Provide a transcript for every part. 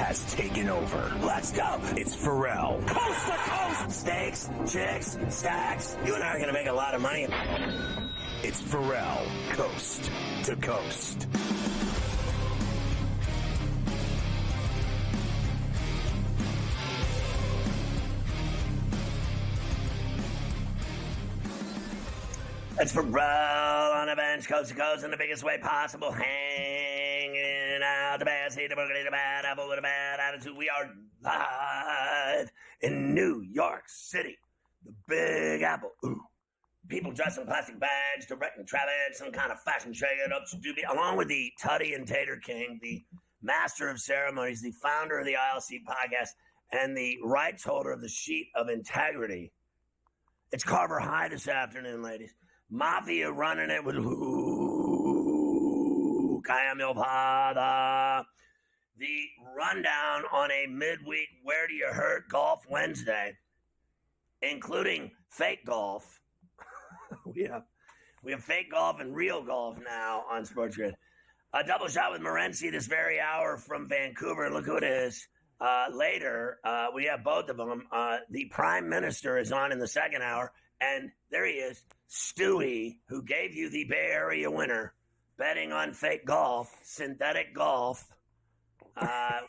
has taken over. Let's go. It's Ferrall. Coast to coast. Steaks, chicks, stacks. You and I are going to make a lot of money. It's Ferrall, coast to coast. It's Ferrall on a bench, coast to coast, in the biggest way possible, hanging out the bad seat, the boogity, the bad apple with a bad attitude. We are live in New York City, the Big Apple. Ooh. People dressed in plastic bags, directing traffic, some kind of fashion shake-up, along with the Tutty and Tater King, the master of ceremonies, the founder of the ILC podcast, and the rights holder of the Sheet of Integrity. It's Carver High this afternoon, ladies. Mafia running it with Luke. I am your father. The rundown on a midweek Where Do You Hurt Golf Wednesday, including fake golf. we have fake golf and real golf now on SportsGrid. A double shot with Morency this very hour from Vancouver. Look who it is. Later, we have both of them. The Prime Minister is on in the second hour. And there he is, Stewie, who gave you the Bay Area winner, betting on fake golf, synthetic golf,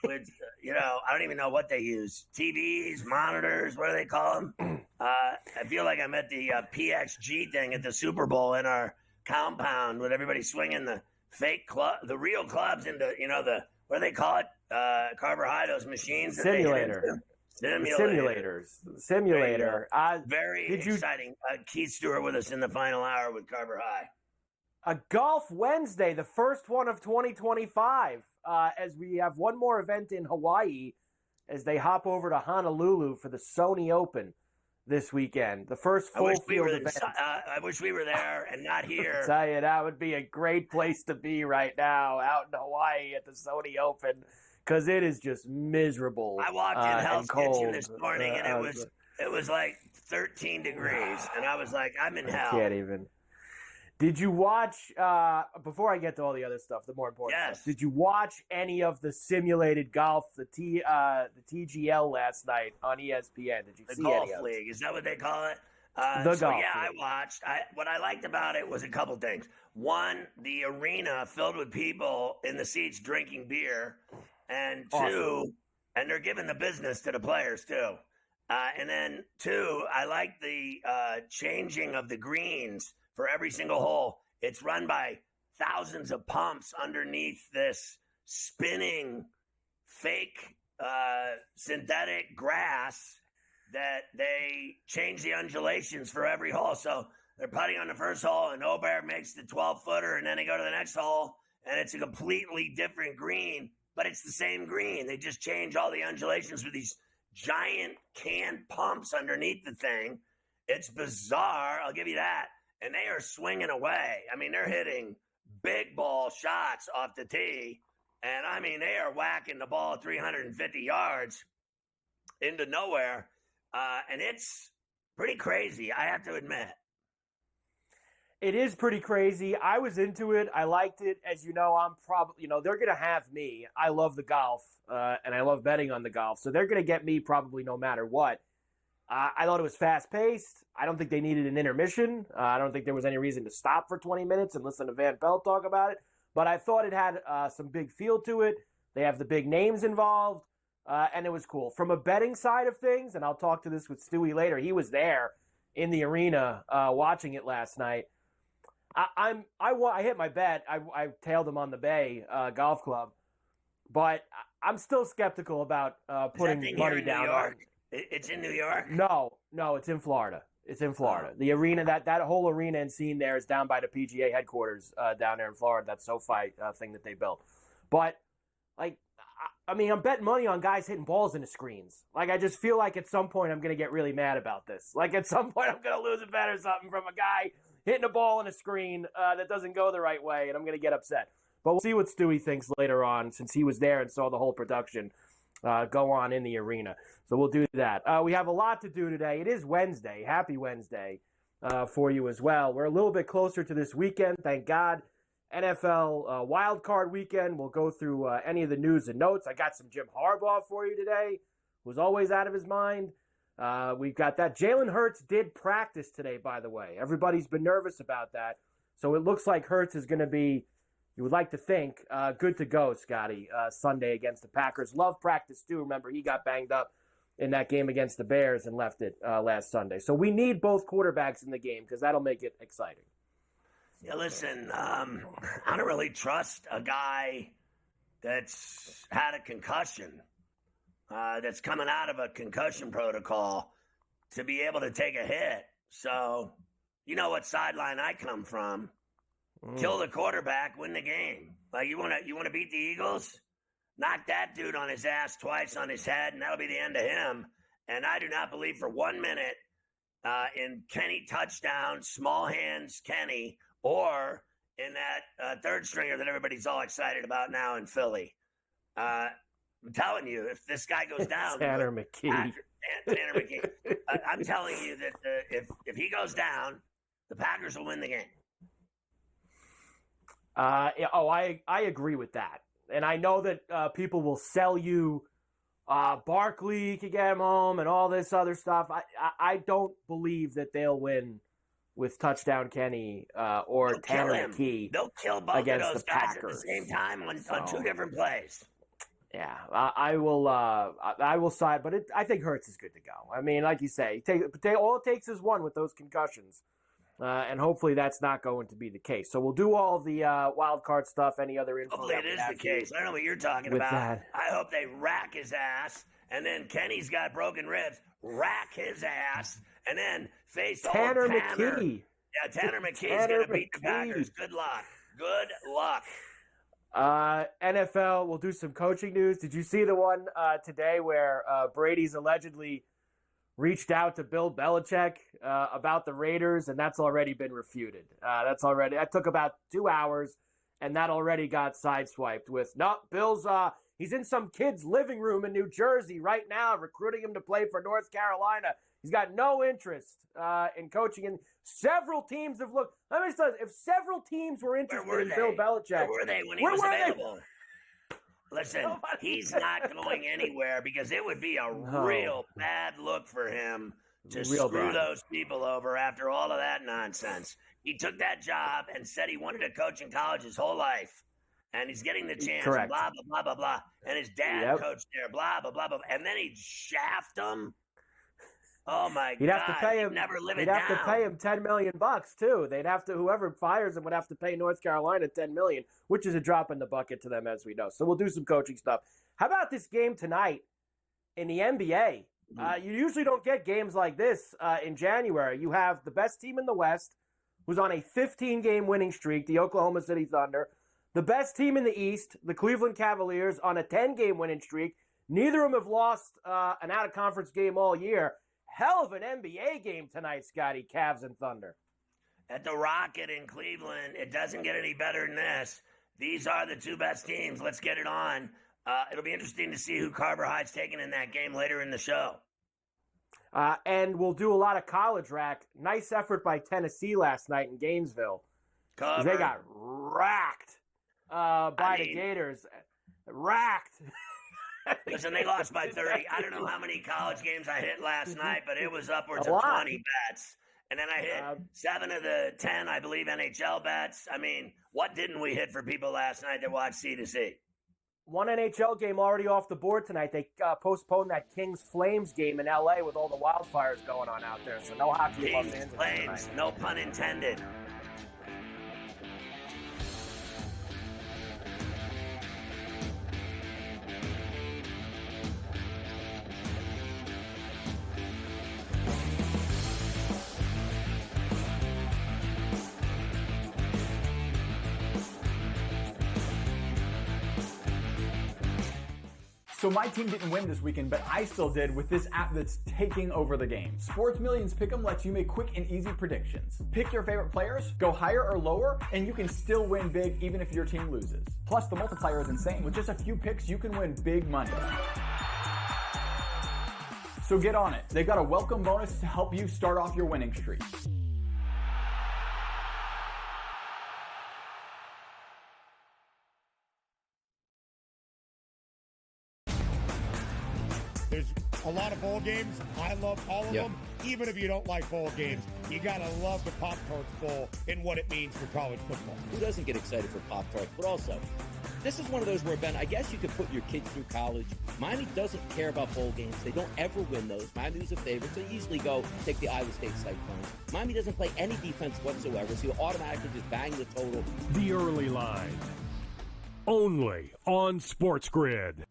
with, I don't even know what they use. TVs, monitors, what do they call them? I feel like I'm at the PXG thing at the Super Bowl in our compound with everybody swinging the fake the real clubs into, what do they call it? Carver High, those machines. Simulator. Simulator. Very exciting. Keith Stewart with us in the final hour with Carver High. A Golf Wednesday, the first one of 2025, as we have one more event in Hawaii as they hop over to Honolulu for the Sony Open this weekend. The first full field event. I wish we were there and not here. I tell you, that would be a great place to be right now, out in Hawaii at the Sony Open. Because it is just miserable. I walked in Hell's Kitchen this morning, and it was like 13 degrees, and I was like, I'm in hell. I can't even. Did you watch? Before I get to all the other stuff, the more important stuff. Did you watch any of the simulated golf, the TGL last night on ESPN? Did you see the any golf of league? Is that what they call it? Golf league. I watched. What I liked about it was a couple things. One, the arena filled with people in the seats drinking beer. And two, and they're giving the business to the players too. And then two, I like the changing of the greens for every single hole. It's run by thousands of pumps underneath this spinning fake synthetic grass that they change the undulations for every hole. So they're putting on the first hole, and Oberg makes the 12-footer, and then they go to the next hole, and it's a completely different green. But it's the same green. They just change all the undulations with these giant can pumps underneath the thing. It's bizarre, I'll give you that. And they are swinging away. I mean, they're hitting big ball shots off the tee. And, I mean, they are whacking the ball 350 yards into nowhere. And it's pretty crazy, I have to admit. It is pretty crazy. I was into it. I liked it. As you know, I'm probably, they're going to have me. I love the golf, and I love betting on the golf. So they're going to get me probably no matter what. I thought it was fast-paced. I don't think they needed an intermission. I don't think there was any reason to stop for 20 minutes and listen to Van Pelt talk about it. But I thought it had some big feel to it. They have the big names involved, and it was cool. From a betting side of things, and I'll talk to this with Stewie later, he was there in the arena watching it last night. I hit my bet. I tailed him on the Bay Golf Club, but I'm still skeptical about putting money down on. It's in New York? No, it's in Florida. It's in Florida. The arena, that whole arena and scene there is down by the PGA headquarters down there in Florida. That SoFi thing that they built. But I'm betting money on guys hitting balls into screens. I just feel like at some point I'm going to get really mad about this. At some point I'm going to lose a bet or something from a guy hitting a ball in a screen that doesn't go the right way, and I'm going to get upset. But we'll see what Stewie thinks later on, since he was there and saw the whole production go on in the arena. So we'll do that. We have a lot to do today. It is Wednesday. Happy Wednesday for you as well. We're a little bit closer to this weekend, thank God, NFL wild card weekend. We'll go through any of the news and notes. I got some Jim Harbaugh for you today, who's always out of his mind. We've got that. Jalen Hurts did practice today, by the way. Everybody's been nervous about that. So it looks like Hurts is going to be, you would like to think, good to go, Scotty, Sunday against the Packers. Love practice, too. Remember, he got banged up in that game against the Bears and left it last Sunday. So we need both quarterbacks in the game because that'll make it exciting. Yeah, listen, I don't really trust a guy that's had a concussion, that's coming out of a concussion protocol to be able to take a hit. So, you know what sideline I come from. Kill the quarterback, win the game. Like, you want to beat the Eagles? Knock that dude on his ass twice on his head, and that'll be the end of him. And I do not believe for 1 minute in Kenny touchdown, small hands Kenny, or in that third stringer that everybody's all excited about now in Philly. I'm telling you, if this guy goes down, Tanner McKee. Tanner McKee. I'm telling you that if he goes down, the Packers will win the game. I agree with that. And I know that people will sell you Barkley could get him home and all this other stuff. I don't believe that they'll win with touchdown Kenny or Tanner McKee. They'll kill both of those guys Packers at the same time on two different plays. Yeah, I will side, but I think Hurts is good to go. I mean, like you say, all it takes is one with those concussions, and hopefully that's not going to be the case. So we'll do all of the wild card stuff. Any other info? Hopefully it is the case. I don't know what you're talking about. I hope they rack his ass, and then Kenny's got broken ribs. Rack his ass, and then face Tanner McKee. Yeah, Tanner McKee's going to beat the Packers. Good luck. Good luck. NFL, we'll do some coaching news. Did you see the one today where Brady's allegedly reached out to Bill Belichick about the Raiders, and that's already been refuted. That took about 2 hours, and that already got sideswiped with, no, Bill's he's in some kid's living room in New Jersey right now, recruiting him to play for North Carolina. He's got no interest in coaching, and several teams have looked. Let me tell you, if several teams were interested in Bill Belichick, where were they when he was available? Listen, he's not going anywhere because it would be a real bad look for him to screw those people over after all of that nonsense. He took that job and said he wanted to coach in college his whole life, and he's getting the chance. Blah blah blah blah blah. And his dad coached there. Blah blah blah blah. And then he'd shaft him. Oh my God! He'd have to pay him. Never live it down. Have to pay him $10 million too. They'd have to. Whoever fires him would have to pay North Carolina $10 million, which is a drop in the bucket to them, as we know. So we'll do some coaching stuff. How about this game tonight in the NBA? You usually don't get games like this in January. You have the best team in the West, who's on a 15-game winning streak, the Oklahoma City Thunder. The best team in the East, the Cleveland Cavaliers, on a 10-game winning streak. Neither of them have lost an out-of-conference game all year. Hell of an NBA game tonight, Scotty, Cavs and Thunder. At the Rocket in Cleveland, it doesn't get any better than this. These are the two best teams. Let's get it on. It'll be interesting to see who Carver High's taking in that game later in the show. And we'll do a lot of college rack. Nice effort by Tennessee last night in Gainesville. They got racked by the Gators. Racked. Listen, they lost by 30. I don't know how many college games I hit last night, but it was upwards of 20 bets. And then I hit 7 of the 10, I believe, NHL bets. I mean, what didn't we hit for people last night that watched C2C? One NHL game already off the board tonight. They postponed that Kings-Flames game in L.A. with all the wildfires going on out there. So no hockey in Los Angeles Flames, tonight. No pun intended. So my team didn't win this weekend, but I still did with this app that's taking over the game. Sports Millions Pick'em lets you make quick and easy predictions. Pick your favorite players, go higher or lower, and you can still win big even if your team loses. Plus, the multiplier is insane. With just a few picks, you can win big money. So get on it. They've got a welcome bonus to help you start off your winning streak. There's a lot of bowl games. I love all of them. Even if you don't like bowl games, you got to love the Pop-Tarts Bowl and what it means for college football. Who doesn't get excited for Pop-Tarts? But also, this is one of those where, Ben, I guess you could put your kids through college. Miami doesn't care about bowl games. They don't ever win those. Miami's a favorite, so you easily go take the Iowa State Cyclones. Miami doesn't play any defense whatsoever, so you automatically just bang the total. The Early Line. Only on SportsGrid.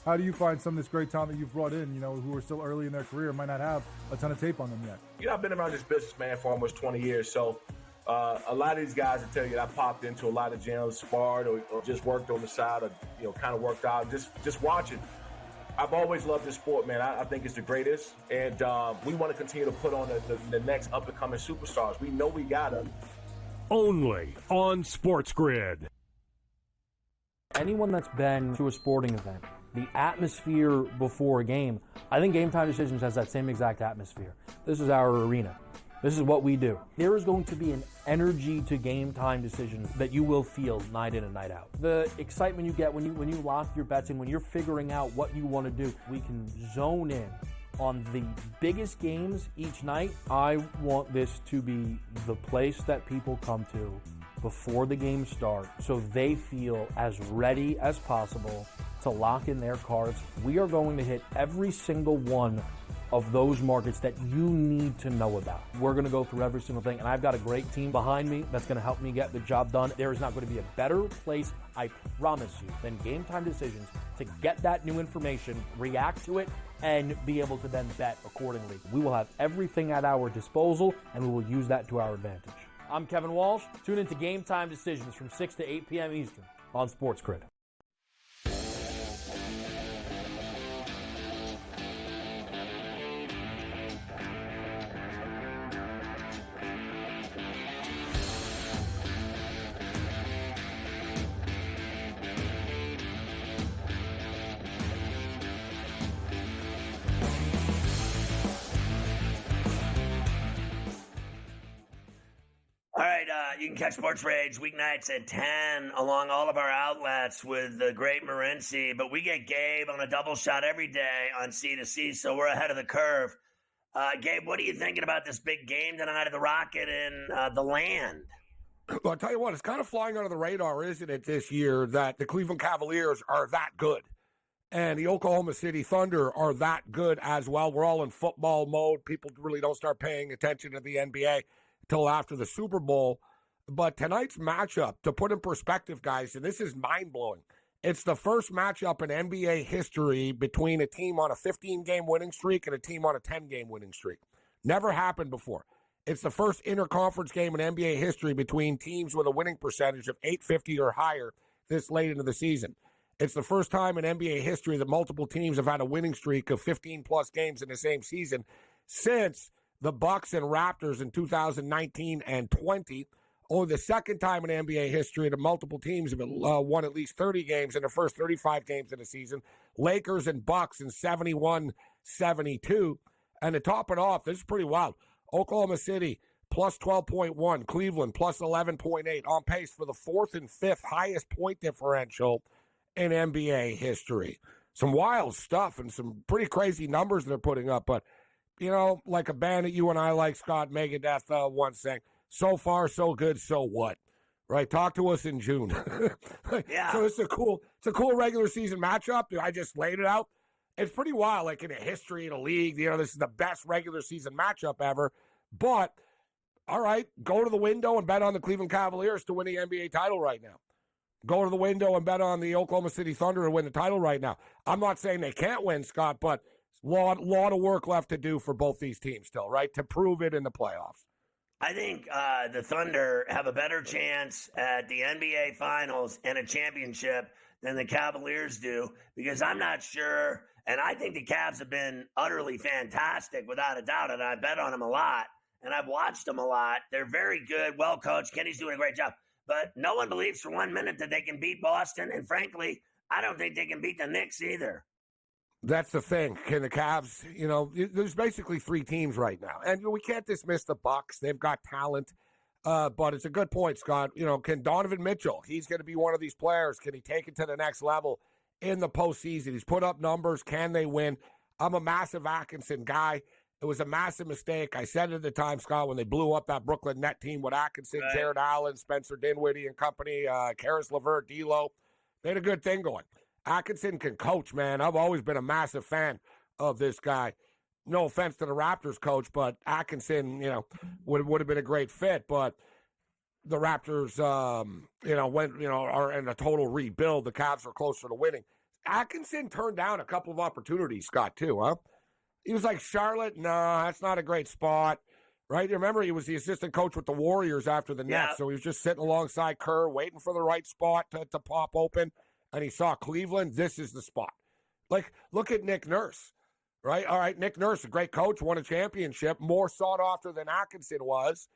How do you find some of this great talent that you've brought in, who are still early in their career, might not have a ton of tape on them yet? I've been around this business, man, for almost 20 years. So a lot of these guys will tell you that I popped into a lot of gyms, sparred or just worked on the side or, kind of worked out, just watching. I've always loved this sport, man. I think it's the greatest. And we want to continue to put on the next up-and-coming superstars. We know we got them. Only on SportsGrid. Anyone that's been to a sporting event, the atmosphere before a game, I think Game Time Decisions has that same exact atmosphere. This is our arena. This is what we do. There is going to be an energy to Game Time Decisions that you will feel night in and night out. The excitement you get when you lock your bets in, when you're figuring out what you want to do, we can zone in on the biggest games each night. I want this to be the place that people come to before the games start so they feel as ready as possible to lock in their cards. We are going to hit every single one of those markets that you need to know about. We're going to go through every single thing, and I've got a great team behind me that's going to help me get the job done. There is not going to be a better place, I promise you, than Game Time Decisions to get that new information, react to it, and be able to then bet accordingly. We will have everything at our disposal, and we will use that to our advantage. I'm Kevin Walsh. Tune into Game Time Decisions from 6 to 8 p.m. Eastern on SportsGrid. All right, you can catch Sports Rage weeknights at 10 along all of our outlets with the great Morency, but we get Gabe on a double shot every day on C2C, so we're ahead of the curve. Gabe, what are you thinking about this big game tonight of the Rocket and the Land? Well, I'll tell you what, it's kind of flying under the radar, isn't it, this year, that the Cleveland Cavaliers are that good. And the Oklahoma City Thunder are that good as well. We're all in football mode. People really don't start paying attention to the NBA until after the Super Bowl. But tonight's matchup, to put in perspective, guys, and this is mind-blowing, it's the first matchup in NBA history between a team on a 15-game winning streak and a team on a 10-game winning streak. Never happened before. It's the first interconference game in NBA history between teams with a winning percentage of 850 or higher this late into the season. It's the first time in NBA history that multiple teams have had a winning streak of 15-plus games in the same season since the Bucks and Raptors in 2019 and 20. Only the second time in NBA history that multiple teams have won at least 30 games in the first 35 games of the season. Lakers and Bucks in 71-72. And to top it off, this is pretty wild. Oklahoma City plus 12.1. Cleveland plus 11.8. On pace for the fourth and fifth highest point differential in NBA history. Some wild stuff and some pretty crazy numbers they're putting up. But, like a band that you and I like, Scott, Megadeth once sang, so far, so good, so what? Right? Talk to us in June. Yeah. So it's a cool regular season matchup. I just laid it out. It's pretty wild, like in the history of the league. This is the best regular season matchup ever. But, all right, go to the window and bet on the Cleveland Cavaliers to win the NBA title right now. Go to the window and bet on the Oklahoma City Thunder to win the title right now. I'm not saying they can't win, Scott, but lot of work left to do for both these teams still, right, to prove it in the playoffs. I think the Thunder have a better chance at the NBA Finals and a championship than the Cavaliers do, because I'm not sure, and I think the Cavs have been utterly fantastic without a doubt, and I bet on them a lot, and I've watched them a lot. They're very good, well coached. Kenny's doing a great job. But no one believes for 1 minute that they can beat Boston. And frankly, I don't think they can beat the Knicks either. That's the thing. Can the Cavs, there's basically three teams right now. And we can't dismiss the Bucks. They've got talent. But it's a good point, Scott. Can Donovan Mitchell, he's going to be one of these players. Can he take it to the next level in the postseason. He's put up numbers. Can they win? I'm a massive Atkinson guy. It was a massive mistake. I said it at the time, Scott, when they blew up that Brooklyn Net team with Atkinson, Right. Jared Allen, Spencer Dinwiddie and company, Karis LeVert, D'Lo. They had a good thing going. Atkinson can coach, man. I've always been a massive fan of this guy. No offense to the Raptors coach, but Atkinson, would have been a great fit. But the Raptors, are in a total rebuild. The Cavs are closer to winning. Atkinson turned down a couple of opportunities, Scott, too, huh? He was like, Charlotte, no, that's not a great spot, right? You remember he was the assistant coach with the Warriors after the Nets, so he was just sitting alongside Kerr, waiting for the right spot to pop open, and he saw Cleveland. This is the spot. Like, look at Nick Nurse, right? All right, Nick Nurse, a great coach, won a championship, more sought after than Atkinson was.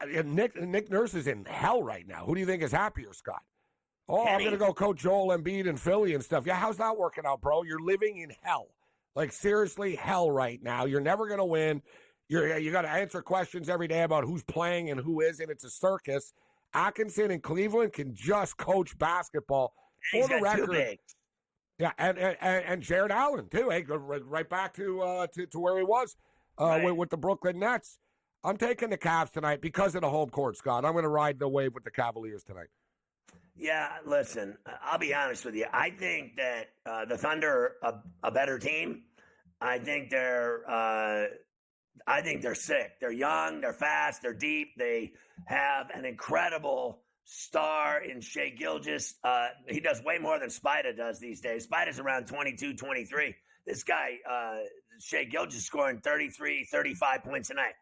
And Nick Nurse is in hell right now. Who do you think is happier, Scott? Oh, I'm going to go coach Joel Embiid in Philly and stuff. Yeah, how's that working out, bro? You're living in hell. Like, seriously, hell right now. You're never going to win. You got to answer questions every day about who's playing and who isn't. It's a circus. Atkinson in Cleveland can just coach basketball. He's For the got two record, bigs. yeah, and Jared Allen, too. Hey, go right back to where he was with the Brooklyn Nets. I'm taking the Cavs tonight because of the home court, Scott. I'm going to ride the wave with the Cavaliers tonight. Yeah, listen, I'll be honest with you. I think that the Thunder are a better team. I think they're sick. They're young, they're fast, they're deep. They have an incredible star in Shai Gilgeous. He does way more than Spida does these days. Spida's around 22, 23. This guy, Shai Gilgeous, scoring 33, 35 points a night.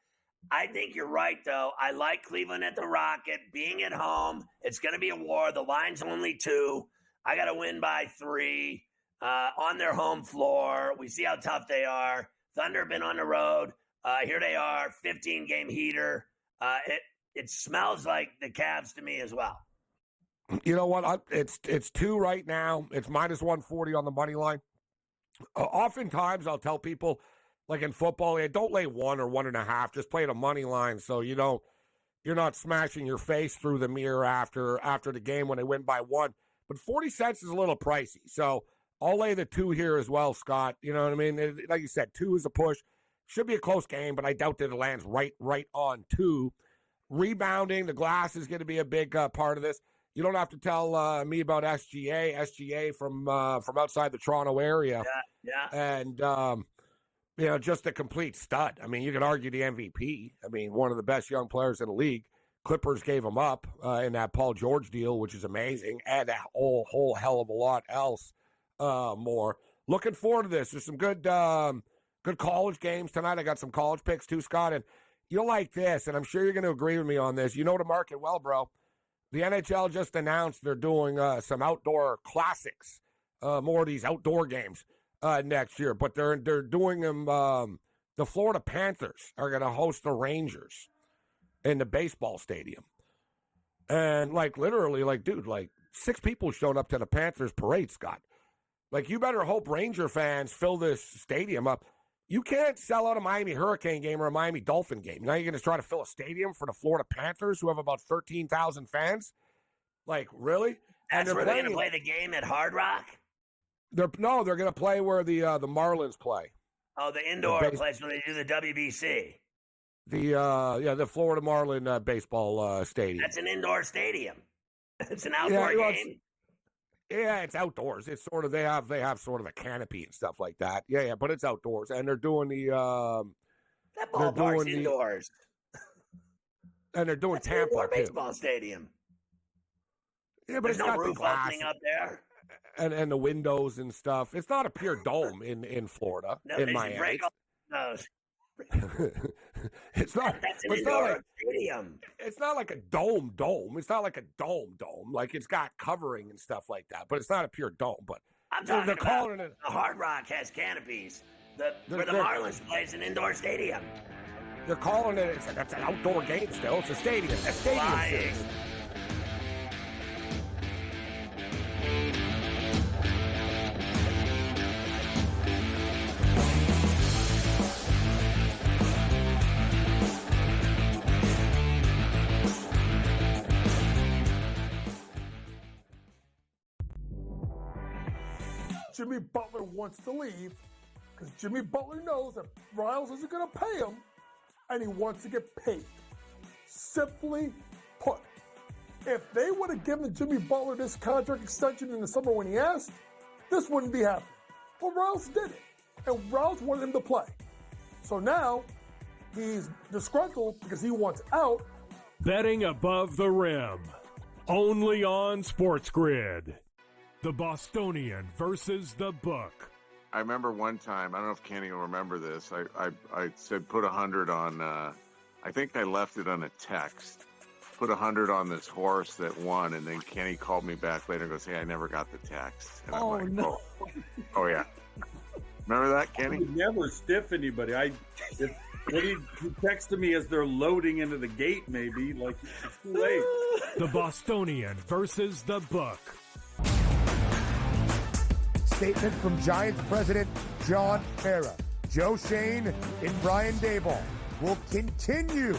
I think you're right, though. I like Cleveland at the Rocket. Being at home, it's going to be a war. The line's only 2. I got to win by 3 on their home floor. We see how tough they are. Thunder have been on the road. Here they are, 15-game heater. It smells like the Cavs to me as well. You know what? It's 2 right now. It's minus 140 on the money line. Oftentimes, I'll tell people, like in football, don't lay 1 or 1.5. Just play the money line so you're not smashing your face through the mirror after the game when they win by 1. But 40 cents is a little pricey, so I'll lay the 2 here as well, Scott. You know what I mean? Like you said, 2 is a push. Should be a close game, but I doubt that it lands right on 2. Rebounding, the glass is going to be a big part of this. You don't have to tell me about SGA from outside the Toronto area. Yeah. And just a complete stud. I mean, you could argue the MVP. I mean, one of the best young players in the league. Clippers gave him up in that Paul George deal, which is amazing, and a whole hell of a lot else more. Looking forward to this. There's some good college games tonight. I got some college picks too, Scott, and you'll like this, and I'm sure you're going to agree with me on this. You know the market well, bro. The NHL just announced they're doing some outdoor classics, more of these outdoor games. Next year, but they're doing them. The Florida Panthers are going to host the Rangers in the baseball stadium, and literally, dude, 6 people showed up to the Panthers parade, Scott. You better hope Ranger fans fill this stadium up. You can't sell out a Miami Hurricane game or a Miami Dolphin game. Now you're going to try to fill a stadium for the Florida Panthers, who have about 13,000 fans. Really? That's where they're going to play the game at Hard Rock. They're going to play where the Marlins play. Oh, the indoor place where they do the WBC. The Florida Marlin baseball stadium. That's an indoor stadium. It's an outdoor game. It's outdoors. It's sort of they have sort of a canopy and stuff like that. Yeah, but it's outdoors, and they're doing that ballpark's indoors. And they're doing That's Tampa an indoor too. Baseball stadium. Yeah, but there's it's no got roof the glass opening up there. and the windows and stuff. It's not a pure dome in Florida. No, in they Miami. break all those. It's not. That's an It's not indoor like stadium. it's not like a dome. It's not like a dome. Like it's got covering and stuff like that. But it's not a pure dome. But I'm talking they're about calling it. the Hard Rock has canopies. Where the Marlins plays an indoor stadium. They're calling it. That's an outdoor game still. It's a stadium. A stadium. Lying. Series. Jimmy Butler wants to leave because Jimmy Butler knows that Riles isn't going to pay him, and he wants to get paid. Simply put, if they would have given Jimmy Butler this contract extension in the summer when he asked, this wouldn't be happening. But Riles did it, and Riles wanted him to play. So now he's disgruntled because he wants out. Betting above the rim. Only on SportsGrid. The Bostonian versus the Book. I remember one time, I don't know if Kenny will remember this, I said put 100 on, I think I left it on a text. Put 100 on this horse that won, and then Kenny called me back later and goes, hey, I never got the text. And I'm like, no. Oh, yeah. Remember that, Kenny? I would never stiff anybody. What he texted me as they're loading into the gate, maybe. Like, it's too late. The Bostonian versus the Book. Statement from Giants president John Mara. Joe Shane and Brian Daboll will continue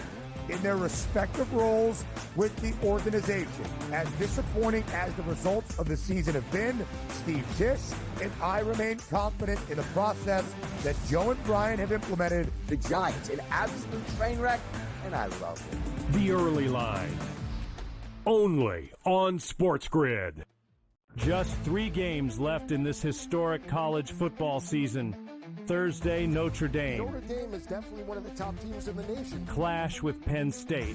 in their respective roles with the organization. As disappointing as the results of the season have been, Steve Tisch and I remain confident in the process that Joe and Brian have implemented. The Giants, an absolute train wreck, and I love it. The Early Line. Only on SportsGrid. Just 3 games left in this historic college football season. Thursday, Notre Dame. Notre Dame is definitely one of the top teams in the nation. Clash with Penn State.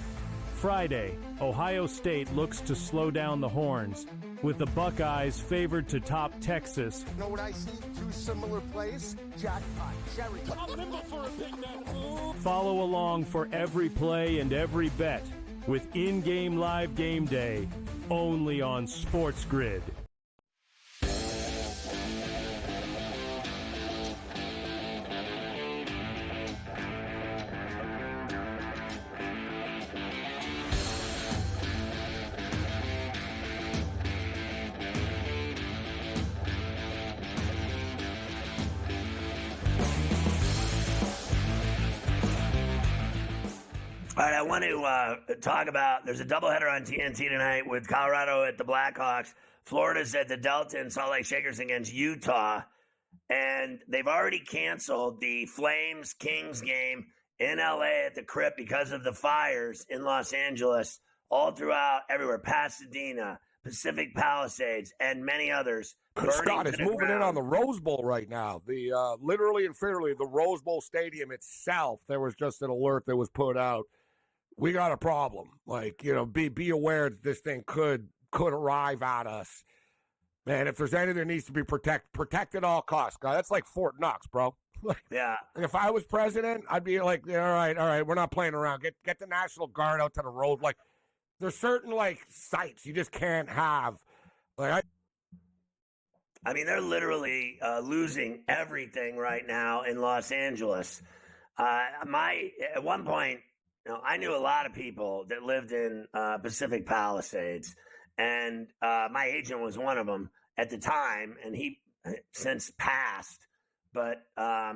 Friday, Ohio State looks to slow down the Horns, with the Buckeyes favored to top Texas. You know what I see? 2 similar plays. Jackpot. Cherry. I'm nimble for a big man. Follow along for every play and every bet with in-game live game day, only on SportsGrid. All right, I want to talk about, there's a doubleheader on TNT tonight with Colorado at the Blackhawks. Florida's at the Delta and Salt Lake Shakers against Utah. And they've already canceled the Flames-Kings game in L.A. at the Crypt because of the fires in Los Angeles, all throughout, everywhere, Pasadena, Pacific Palisades, and many others. Scott, it's moving in on the Rose Bowl right now. The literally and figuratively, the Rose Bowl stadium itself, there was just an alert that was put out. We got a problem. Like, you know, be aware that this thing could arrive at us. Man, if there's anything that needs to be protect at all costs, God, that's like Fort Knox, bro. Yeah. If I was president, I'd be like, all right, we're not playing around. Get the National Guard out to the road. Like, there's certain like sites you just can't have. Like, I mean, they're literally losing everything right now in Los Angeles. At one point, you know, I knew a lot of people that lived in Pacific Palisades, and my agent was one of them at the time, and he since passed. But I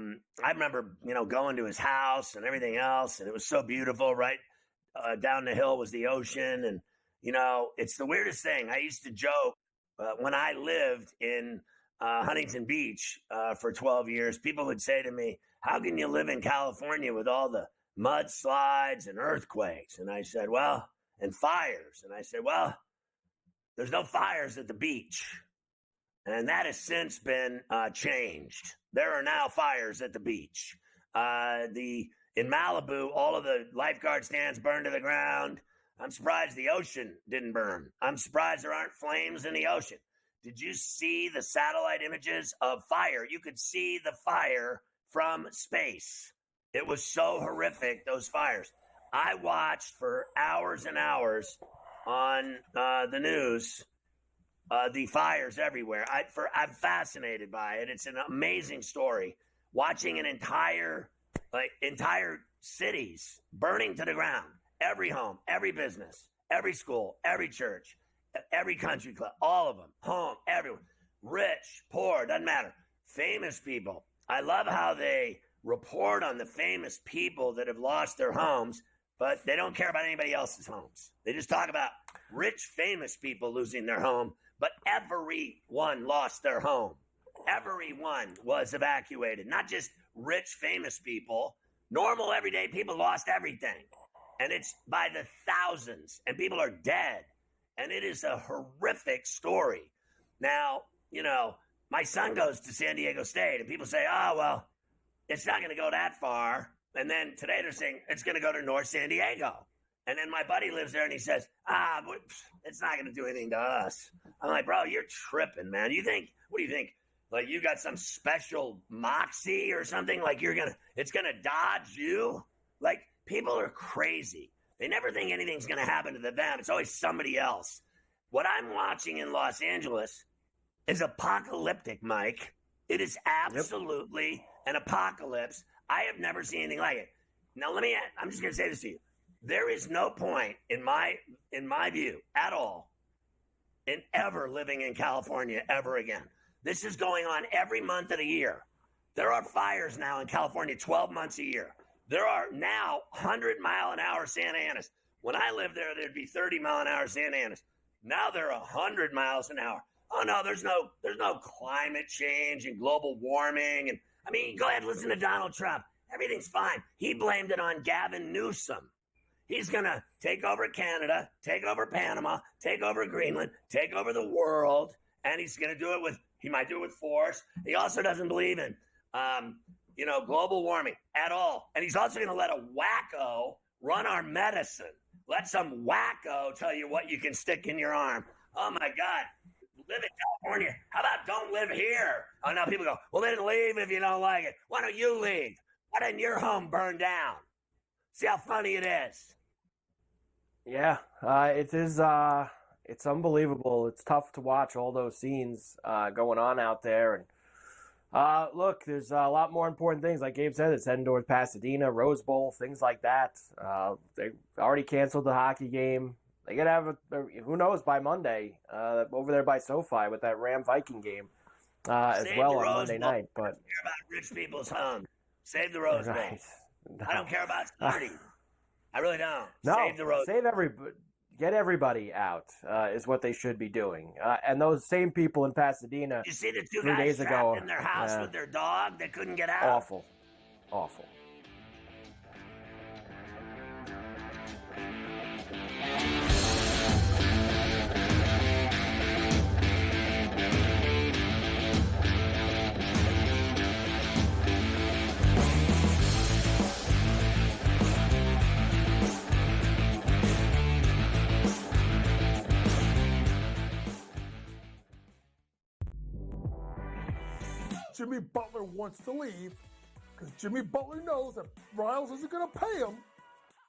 remember, you know, going to his house and everything else, and it was so beautiful. Right down the hill was the ocean, and you know, it's the weirdest thing. I used to joke when I lived in Huntington Beach for 12 years. People would say to me, "How can you live in California with all the mudslides and earthquakes?" And I said, well, and fires. And I said, well, there's no fires at the beach. And that has since been changed. There are now fires at the beach. In Malibu, all of the lifeguard stands burned to the ground. I'm surprised the ocean didn't burn. I'm surprised there aren't flames in the ocean. Did you see the satellite images of fire? You could see the fire from space. It was so horrific, those fires. I watched for hours and hours on the news, the fires everywhere. I'm fascinated by it. It's an amazing story. Watching an entire cities burning to the ground. Every home, every business, every school, every church, every country club, all of them, home, everyone. Rich, poor, doesn't matter. Famous people. I love how they report on the famous people that have lost their homes, but they don't care about anybody else's homes. They just talk about rich, famous people losing their home, but everyone lost their home. everyone was evacuated, not just rich, famous people. Normal, everyday people lost everything. And it's by the thousands, and people are dead. And it is a horrific story. Now, my son goes to San Diego State, and people say, oh, well, it's not going to go that far. And then today they're saying it's going to go to North San Diego. And then my buddy lives there, and he says, it's not going to do anything to us. I'm like, bro, you're tripping, man. What do you think? Like you got some special moxie or something? Like it's going to dodge you? Like people are crazy. They never think anything's going to happen to them. It's always somebody else. What I'm watching in Los Angeles is apocalyptic, Mike. It is absolutely an apocalypse. I have never seen anything like it. Now, I'm just going to say this to you. There is no point in my view at all in ever living in California ever again. This is going on every month of the year. There are fires now in California 12 months a year. There are now 100-mile-an-hour Santa Anas. When I lived there, there'd be 30-mile-an-hour Santa Anas. Now they're 100 miles an hour. Oh, no, there's no climate change and global warming. And I mean, go ahead and listen to Donald Trump. Everything's fine. He blamed it on Gavin Newsom. He's going to take over Canada, take over Panama, take over Greenland, take over the world, and he's going to do it he might do it with force. He also doesn't believe in, global warming at all. And he's also going to let a wacko run our medicine. Let some wacko tell you what you can stick in your arm. Oh, my God. Live in California. How about don't live here? Oh, now people go, well, then leave if you don't like it. Why don't you leave? Why didn't your home burn down? See how funny it is. Yeah, it is. It's unbelievable. It's tough to watch all those scenes going on out there. And look, there's a lot more important things. Like Gabe said, it's heading towards Pasadena, Rose Bowl, things like that. They already canceled the hockey game. They got to have, who knows, by Monday over there by SoFi with that Ram-Viking game as well on Monday night. But I don't care about rich people's homes. Save the Rose Bowl. Right. I don't care about party. I really don't. No, save the Rose Bowl. Save everybody. Get everybody out is what they should be doing. And those same people in Pasadena, you see the two 3 guys days trapped ago, in their house with their dog that couldn't get out? Awful. Jimmy Butler wants to leave because Jimmy Butler knows that Riles isn't going to pay him,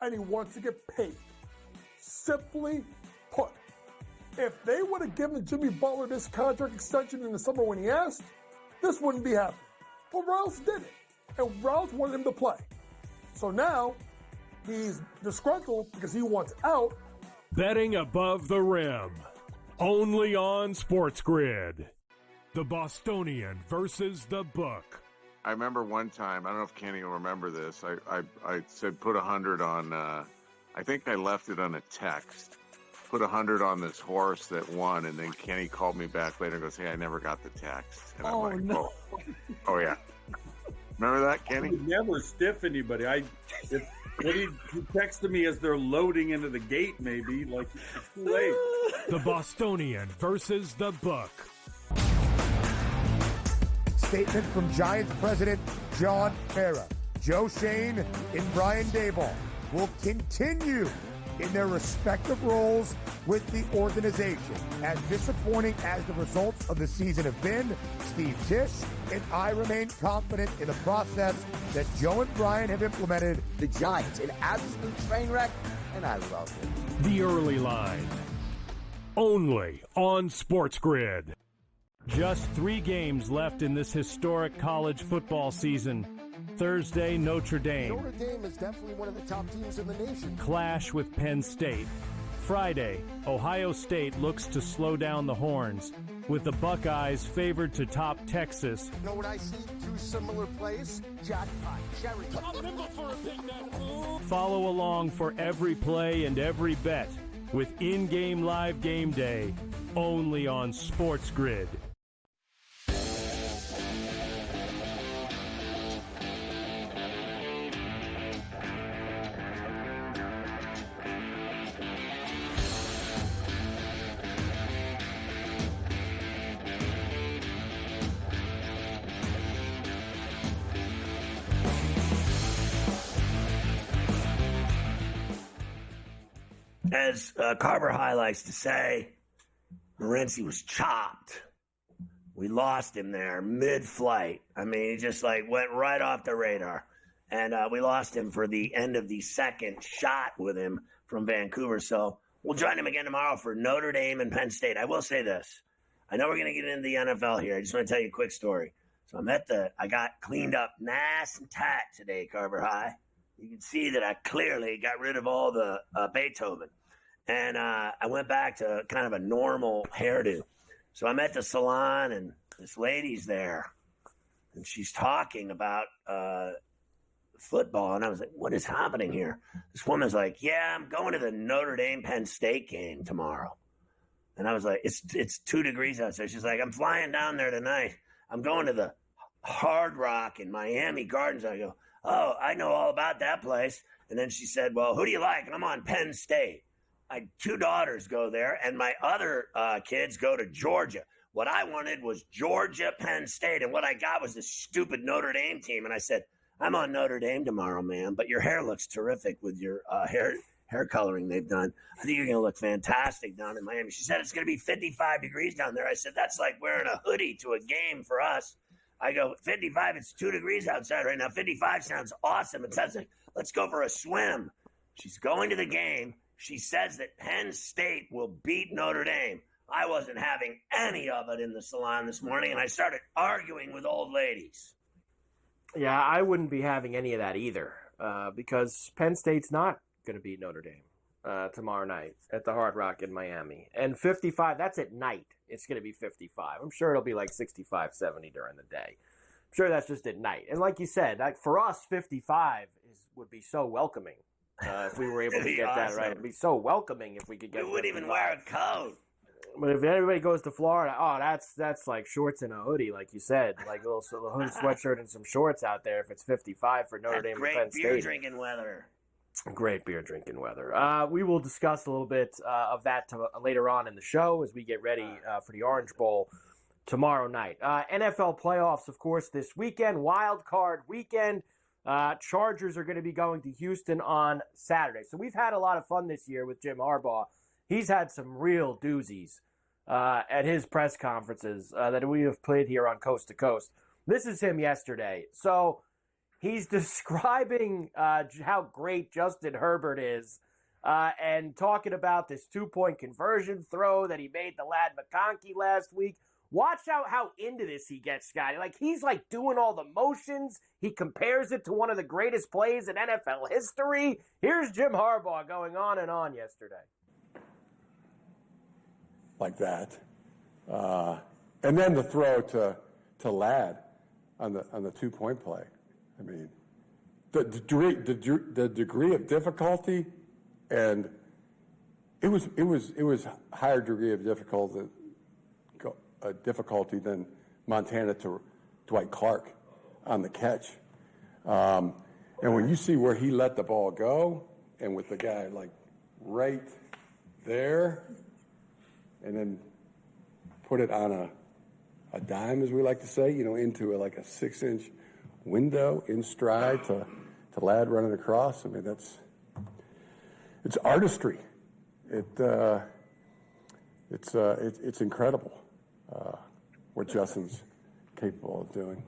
and he wants to get paid. Simply put, if they would have given Jimmy Butler this contract extension in the summer when he asked, this wouldn't be happening. But Riles did it, and Riles wanted him to play. So now he's disgruntled because he wants out. Betting above the rim, only on SportsGrid. The Bostonian versus the book. I remember one time, I don't know if Kenny will remember this, I said put 100 on, I think I left it on a text, put 100 on this horse that won, and then Kenny called me back later and goes, hey, I never got the text. And I'm like, no. Oh yeah. Remember that, Kenny? I would never stiff anybody. He texted me as they're loading into the gate, maybe, like it's too late. The Bostonian versus the book. Statement from Giants president John Ferrall. Joe Shane and Brian Daboll will continue in their respective roles with the organization. As disappointing as the results of the season have been, Steve Tisch and I remain confident in the process that Joe and Brian have implemented. The Giants, an absolute train wreck, and I love it. The Early Line. Only on SportsGrid. Just 3 games left in this historic college football season. Thursday, Notre Dame. Notre Dame is definitely one of the top teams in the nation. Clash with Penn State. Friday, Ohio State looks to slow down the Horns, with the Buckeyes favored to top Texas. You know what I see? 2 similar plays. Jackpot, cherry. I'm nimble for a big man. Follow along for every play and every bet with in-game live game day, only on SportsGrid. as Carver High likes to say, Morency was chopped. We lost him there mid-flight. I mean, he just went right off the radar. And we lost him for the end of the second shot with him from Vancouver. So we'll join him again tomorrow for Notre Dame and Penn State. I will say this. I know we're going to get into the NFL here. I just want to tell you a quick story. So I got cleaned up nice and tight today, Carver High. You can see that I clearly got rid of all the Beethoven. And I went back to kind of a normal hairdo. So I'm at the salon, and this lady's there. And she's talking about football. And I was like, what is happening here? This woman's like, yeah, I'm going to the Notre Dame Penn State game tomorrow. And I was like, it's 2 degrees outside. She's like, I'm flying down there tonight. I'm going to the Hard Rock in Miami Gardens. I go, oh, I know all about that place. And then she said, well, who do you like? And I'm on Penn State. I 2 daughters go there, and my other kids go to Georgia. What I wanted was Georgia, Penn State, and what I got was this stupid Notre Dame team. And I said, I'm on Notre Dame tomorrow, ma'am, but your hair looks terrific with your hair coloring they've done. I think you're going to look fantastic down in Miami. She said it's going to be 55 degrees down there. I said, that's like wearing a hoodie to a game for us. I go, 55, it's 2 degrees outside right now. 55 sounds awesome. It sounds like, let's go for a swim. She's going to the game. She says that Penn State will beat Notre Dame. I wasn't having any of it in the salon this morning, and I started arguing with old ladies. Yeah, I wouldn't be having any of that either because Penn State's not going to beat Notre Dame tomorrow night at the Hard Rock in Miami. And 55, that's at night. It's going to be 55. I'm sure it'll be like 65, 70 during the day. I'm sure that's just at night. And like you said, for us, 55 would be so welcoming if we were able to get that right. It'd be so welcoming if we could get. You wouldn't even wear a coat. But if everybody goes to Florida, that's like shorts and a hoodie, like you said, like a little hooded sweatshirt and some shorts out there. If it's 55 for Notre Dame and Penn State, great beer drinking weather. Great beer drinking weather. We will discuss a little bit of that later on in the show as we get ready for the Orange Bowl tomorrow night. NFL playoffs, of course, this weekend. Wild card weekend. Chargers are going to be going to Houston on Saturday. So we've had a lot of fun this year with Jim Harbaugh. He's had some real doozies at his press conferences that we have played here on Coast to Coast. This is him yesterday. So he's describing how great Justin Herbert is and talking about this 2-point conversion throw that he made to Ladd McConkey last week. Watch out how into this he gets, Scotty. He's doing all the motions. He compares it to one of the greatest plays in NFL history. Here's Jim Harbaugh going on and on yesterday. Like that. And then the throw to Ladd on the 2-point play. I mean, the degree of difficulty, and it was higher degree of difficulty than Montana to Dwight Clark on the catch. And when you see where he let the ball go, and with the guy right there, and then put it on a dime, as we like to say, into a 6-inch window in stride to Ladd running across. I mean, it's artistry. It's incredible what Justin's capable of doing.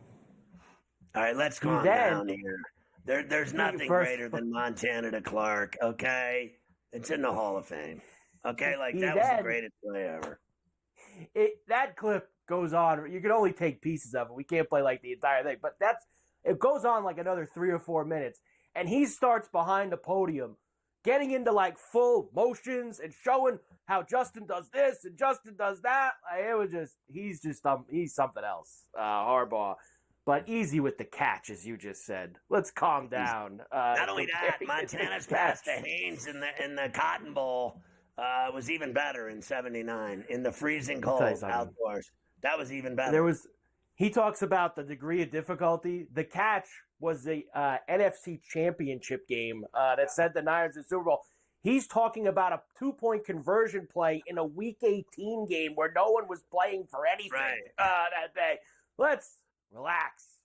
All right, let's calm down here. There's nothing greater than Montana to Clark, okay? It's in the Hall of Fame. Okay, that was the greatest play ever. That clip goes on. You can only take pieces of it. We can't play the entire thing. But it goes on another 3 or 4 minutes. And he starts behind the podium, getting into full motions and showing how Justin does this and Justin does that. It was he's something else, Harbaugh. But easy with the catch, as you just said. Let's calm down. Not only that, Montana's pass to Haynes in the Cotton Bowl was even better in '79 in the freezing cold outdoors. That was even better. He talks about the degree of difficulty. The catch was the NFC Championship game that sent the Niners to the Super Bowl. He's talking about a 2-point conversion play in a Week 18 game where no one was playing for anything that day. Let's relax.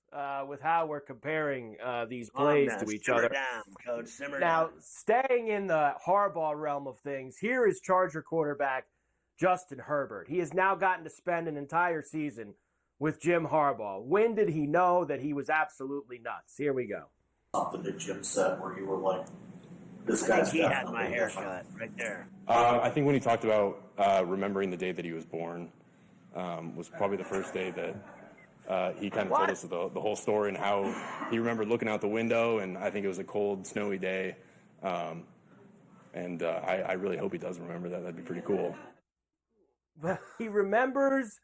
with how we're comparing these plays to each other. Down, Coach. Simmer Now, down. staying in the Harbaugh realm of things, here is Charger quarterback Justin Herbert. He has now gotten to spend an entire season with Jim Harbaugh. When did he know that he was absolutely nuts? Here we go. Something that Jim said where you were like, this I guy's think he had definitely my different. haircut right there. I think when he talked about remembering the day that he was born was probably the first day that he kind of told us the whole story and how he remembered looking out the window, and I think it was a cold, snowy day. I really hope he does remember that. That'd be pretty cool. But he remembers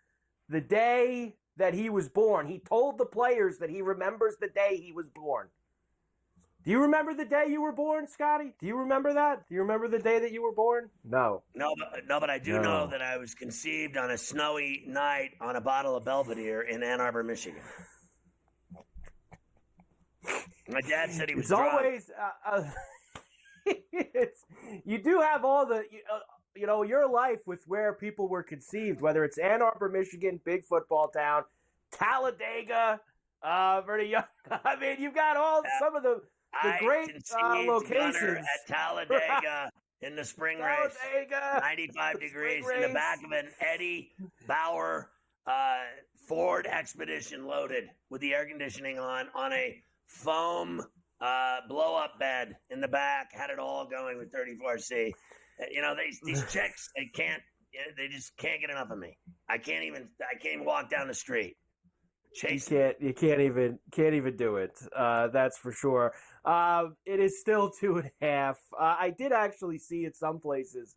the day that he was born. He told the players that he remembers the day he was born. Do you remember the day you were born, Scotty? Do you remember that? Do you remember the day that you were born? No. No, but I do know that I was conceived on a snowy night on a bottle of Belvedere in Ann Arbor, Michigan. My dad said he was It's drunk. always you do have all the your life with where people were conceived, whether it's Ann Arbor, Michigan, big football town, Talladega, for the young. I mean, you've got some of the great locations Gunner at Talladega in the spring race. 95 degrees in the back of an Eddie Bauer Ford Expedition loaded with the air conditioning on a foam blow-up bed in the back. Had it all going with 34C. These chicks, they just can't get enough of me. I can't even walk down the street. You can't even do it. That's for sure. It is still 2.5. I did actually see at some places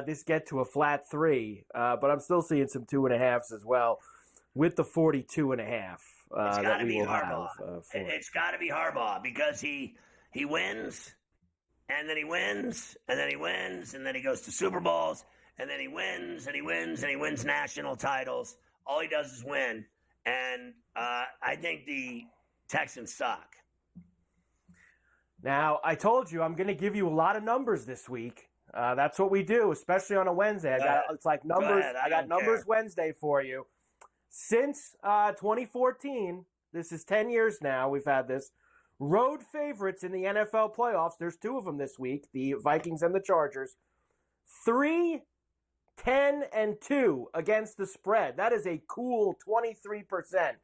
this get to a flat 3, but I'm still seeing some 2.5s as well, with the 42.5 that we will have. It's got to be Harbaugh because he wins, and then he wins, and then he wins, and then he goes to Super Bowls, and then he wins, and he wins, and he wins national titles. All he does is win. And I think the Texans suck. Now, I told you I'm going to give you a lot of numbers this week. That's what we do, especially on a Wednesday. It's like numbers. I got numbers Wednesday for you. Since 2014, this is 10 years now, we've had this. Road favorites in the NFL playoffs, there's 2 of them this week, the Vikings and the Chargers. 3-10-2 against the spread. That is a cool 23%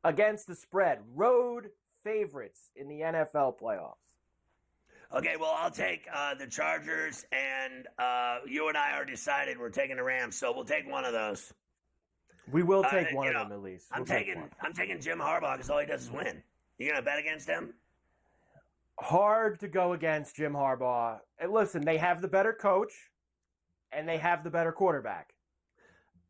against the spread. Road favorites in the NFL playoffs. Okay, well, I'll take the Chargers, and you and I are decided we're taking the Rams, so we'll take one of those. We will take one of them at least. I'm taking Jim Harbaugh because all he does is win. You gonna bet against him? Hard to go against Jim Harbaugh. And listen, they have the better coach, and they have the better quarterback.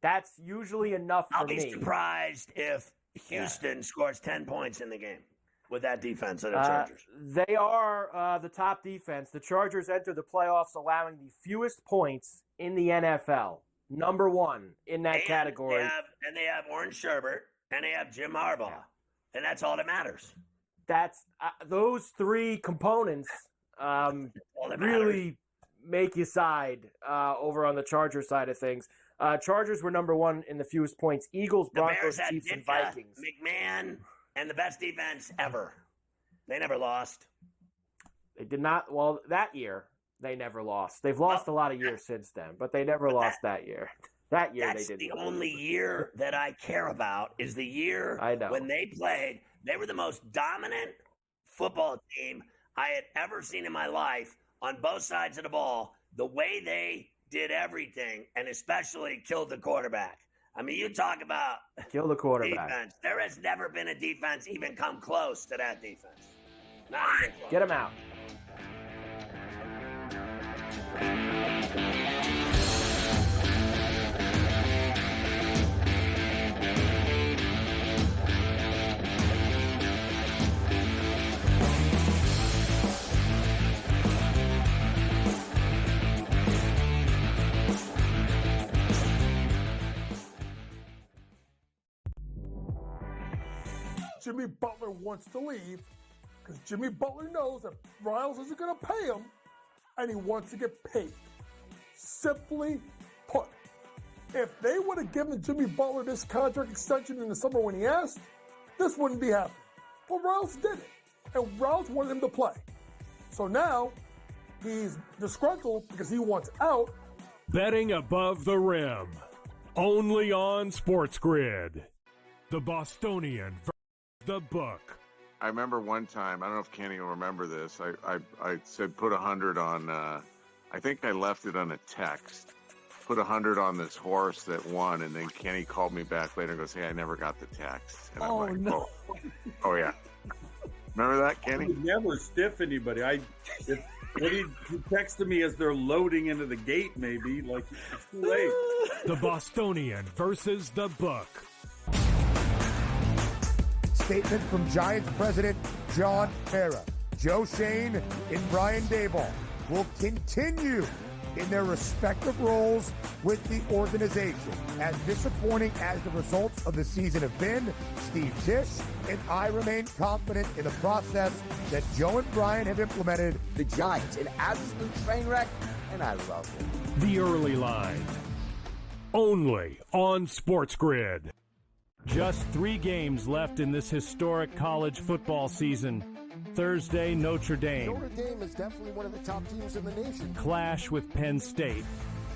That's usually enough for me. I'll be surprised if Houston scores 10 points in the game with that defense of the Chargers. They are the top defense. The Chargers enter the playoffs allowing the fewest points in the NFL. Number 1 in that category. They have Orange Sherbert, and they have Jim Harbaugh. Yeah. And that's all that matters. That's those 3 components really make you side over on the Chargers side of things. Chargers were number 1 in the fewest points. Eagles, Broncos, Chiefs, and Vikings. McMahon, and the best defense ever. They never lost. They did not. Well, that year, they never lost. They've lost a lot of years since then, but they never lost that year. That year they didn't. That's the only year that I care about is the year when they played. They were the most dominant football team I had ever seen in my life on both sides of the ball. The way they did everything, and especially killed the quarterback. I mean, you talk about kill the quarterback. Defense. There has never been a defense even come close to that defense. Not even close. Get him out. Jimmy Butler wants to leave because Jimmy Butler knows that Riles isn't going to pay him, and he wants to get paid. Simply put, if they would have given Jimmy Butler this contract extension in the summer when he asked, this wouldn't be happening. But Riles did it, and Riles wanted him to play. So now he's disgruntled because he wants out. Betting above the rim. Only on SportsGrid. The Bostonian versus the book. I remember one time, I don't know if Kenny will remember this. I said put 100 on, I think I left it on a text. Put 100 on this horse that won, and then Kenny called me back later and goes, "Hey, I never got the text." And I'm like, no. Oh yeah. Remember that, Kenny? I would never stiff anybody. He texted me as they're loading into the gate, maybe. Like, it's too late. The Bostonian versus the book. Statement from Giants president John Ferrall. Joe Shane and Brian Daboll will continue in their respective roles with the organization. As disappointing as the results of the season have been, Steve Tisch and I remain confident in the process that Joe and Brian have implemented. The Giants, an absolute train wreck, and I love it. The Early Line. Only on SportsGrid. Just 3 games left in this historic college football season. Thursday, Notre Dame. Notre Dame is definitely one of the top teams in the nation. Clash with Penn State.